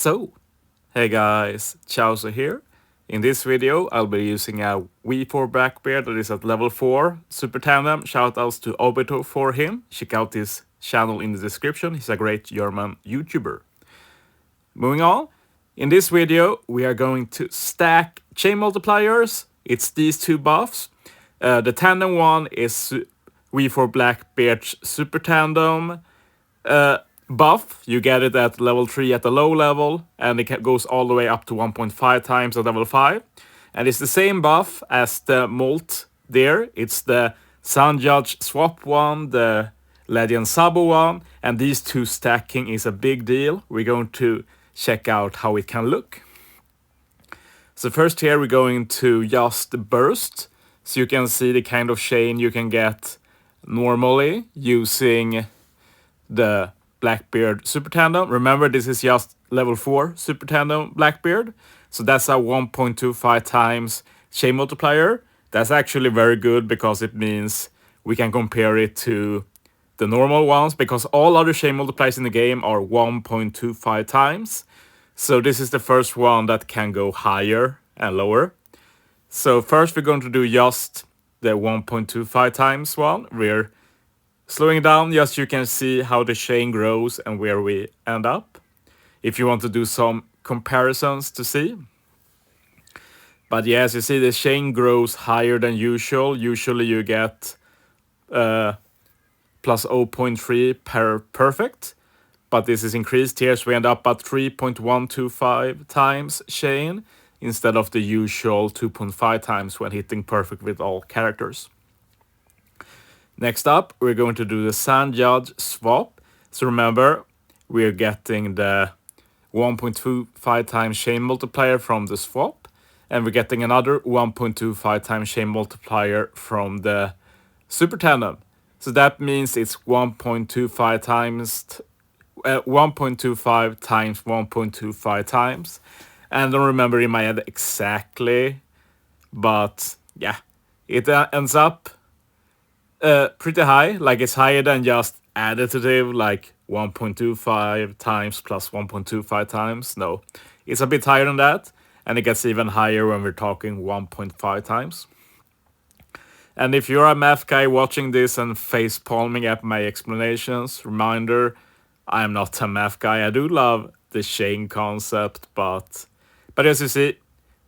So, hey guys, Chauzu here. In this video, I'll be using a V4 Blackbeard that is at level 4 Super Tandem. Shoutouts to Obito for him. Check out his channel in the description. He's a great German YouTuber. Moving on, in this video, we are going to stack chain multipliers. It's these two buffs. The Tandem one is V4 Blackbeard's Super Tandem buff. You get it at level 3 at the low level, and it goes all the way up to 1.5 times at level 5. And it's the same buff as the Molt there. It's the Sun Judge swap one, the Legend Sabo one, and these two stacking is a big deal. We're going to check out how it can look. So first here we're going to just burst, so you can see the kind of chain you can get normally using the Blackbeard Super Tandem. Remember, this is just level 4 Super Tandem Blackbeard. So that's a 1.25 times chain multiplier. That's actually very good because it means we can compare it to the normal ones, because all other chain multipliers in the game are 1.25 times. So this is the first one that can go higher and lower. So first we're going to do just the 1.25 times one. We're slowing down just so you can see how the chain grows and where we end up, if you want to do some comparisons to see. But yeah, as you see, the chain grows higher than usual. Usually you get plus 0.3 per perfect, but this is increased here, so we end up at 3.125 times chain instead of the usual 2.5 times when hitting perfect with all characters. Next up, we're going to do the Sun Judge swap. So remember, we're getting the 1.25 times chain multiplier from the swap, and we're getting another 1.25 times chain multiplier from the Super Tandem. So that means it's 1.25 times 1.25 times 1.25 times. And I don't remember in my head exactly, but yeah, it ends up pretty high. Like, it's higher than just additive, like 1.25 times plus 1.25 times. No, it's a bit higher than that, and it gets even higher when we're talking 1.5 times. And if you're a math guy watching this and face palming at my explanations, reminder, I'm not a math guy. I do love the chain concept, but as you see,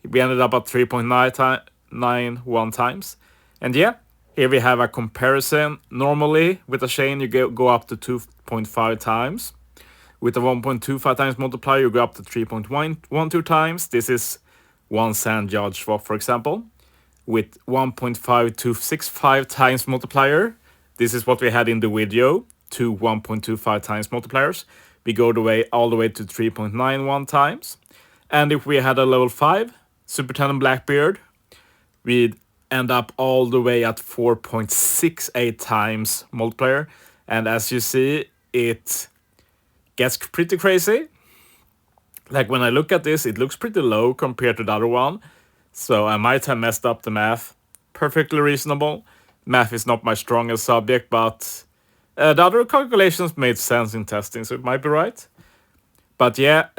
we ended up at 3.991 times. And yeah, here we have a comparison. Normally, with a chain, you go up to 2.5 times. With a 1.25 times multiplier, you go up to 3.112 times. This is one Sun Judge swap, for example. With 1.5265 times multiplier, this is what we had in the video, two 1.25 times multipliers. We go all the way to 3.91 times. And if we had a level 5 Super Tandem Blackbeard, we'd end up all the way at 4.68 times multiplier. And as you see, it gets pretty crazy. Like, when I look at this, it looks pretty low compared to the other one. So I might have messed up the math. Perfectly reasonable. Math is not my strongest subject, but the other calculations made sense in testing, so it might be right. But yeah,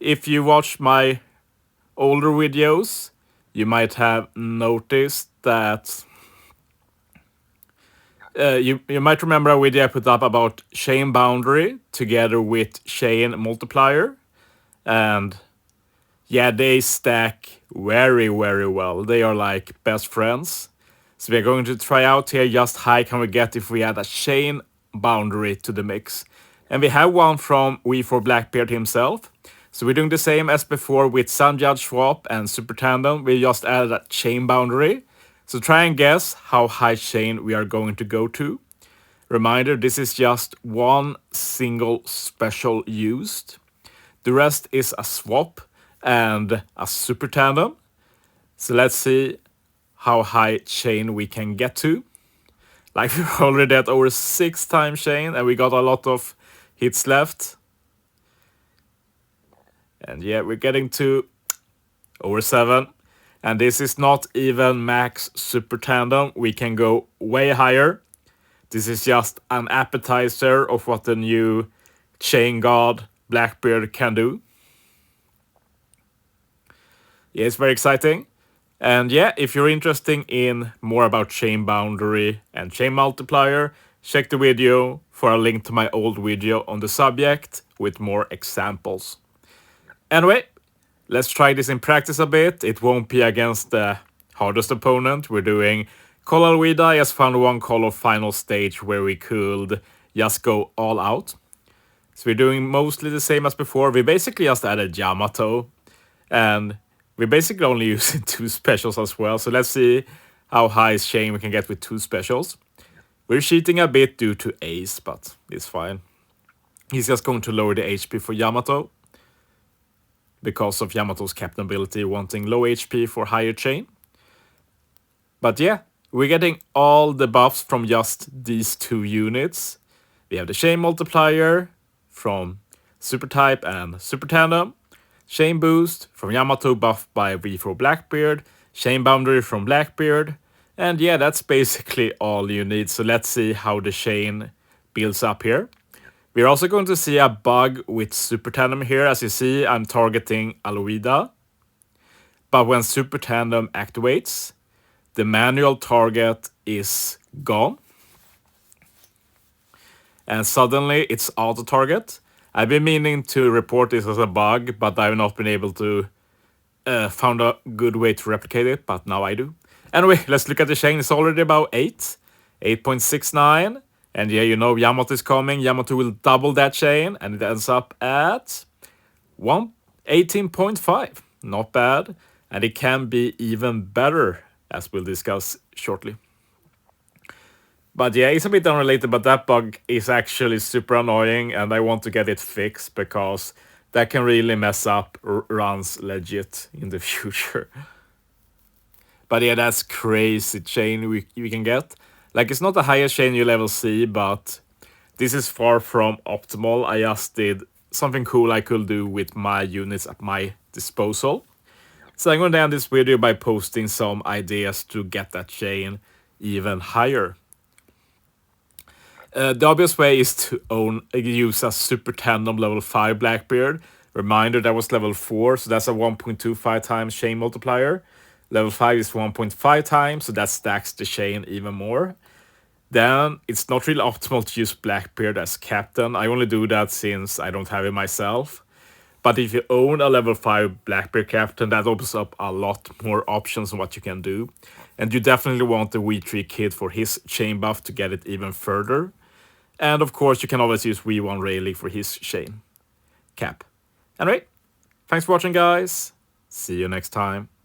if you watch my older videos, you might have noticed that you might remember a video I put up about chain boundary together with chain multiplier, and yeah, they stack very, very well. They are like best friends. So we're going to try out here just how high can we get if we add a chain boundary to the mix. And we have one from V4 Blackbeard himself. So we're doing the same as before with Sun Judge swap and Super Tandem. We just added a chain boundary. So try and guess how high chain we are going to go to. Reminder, this is just one single special used. The rest is a swap and a Super Tandem. So let's see how high chain we can get to. Like, we're already at over 6 times chain, and we got a lot of hits left. And yeah, we're getting to over 7. And this is not even max Super Tandem. We can go way higher. This is just an appetizer of what the new chain god Blackbeard can do. Yeah, it's very exciting. And yeah, if you're interested in more about chain boundary and chain multiplier, check the video for a link to my old video on the subject with more examples. Anyway, let's try this in practice a bit. It won't be against the hardest opponent. We're doing Color Weed. I just found one color final stage where we could just go all out. So we're doing mostly the same as before. We basically just added Yamato, and we're basically only using 2 specials as well. So let's see how high chain we can get with 2 specials. We're cheating a bit due to Ace, but it's fine. He's just going to lower the HP for Yamato, because of Yamato's captain ability wanting low HP for higher chain. But yeah, we're getting all the buffs from just these 2 units. We have the Chain Multiplier from Super Type and Super Tandem, Chain Boost from Yamato buffed by V4 Blackbeard, Chain Boundary from Blackbeard, and yeah, that's basically all you need. So let's see how the chain builds up here. We're also going to see a bug with Super Tandem here. As you see, I'm targeting Aloida. But when Super Tandem activates, the manual target is gone. And suddenly it's auto target. I've been meaning to report this as a bug, but I've not been able to found a good way to replicate it, but now I do. Anyway, let's look at the chain. It's already about 8.69. And yeah, you know Yamato is coming. Yamato will double that chain, and it ends up at 18.5. Not bad. And it can be even better, as we'll discuss shortly. But yeah, it's a bit unrelated, but that bug is actually super annoying, and I want to get it fixed because that can really mess up runs legit in the future. But yeah, that's crazy chain we can get. Like, it's not the highest chain you'll ever see, but this is far from optimal. I just did something cool I could do with my units at my disposal. So I'm going to end this video by posting some ideas to get that chain even higher. The obvious way is to use a Super Tandem level 5 Blackbeard. Reminder, that was level 4, so that's a 1.25 times chain multiplier. Level 5 is 1.5 times, so that stacks the chain even more. Then it's not really optimal to use Blackbeard as captain. I only do that since I don't have it myself. But if you own a level 5 Blackbeard captain, that opens up a lot more options on what you can do. And you definitely want the V3 kid for his chain buff to get it even further. And of course, you can always use V1 Rayleigh for his chain cap. Anyway, thanks for watching, guys. See you next time.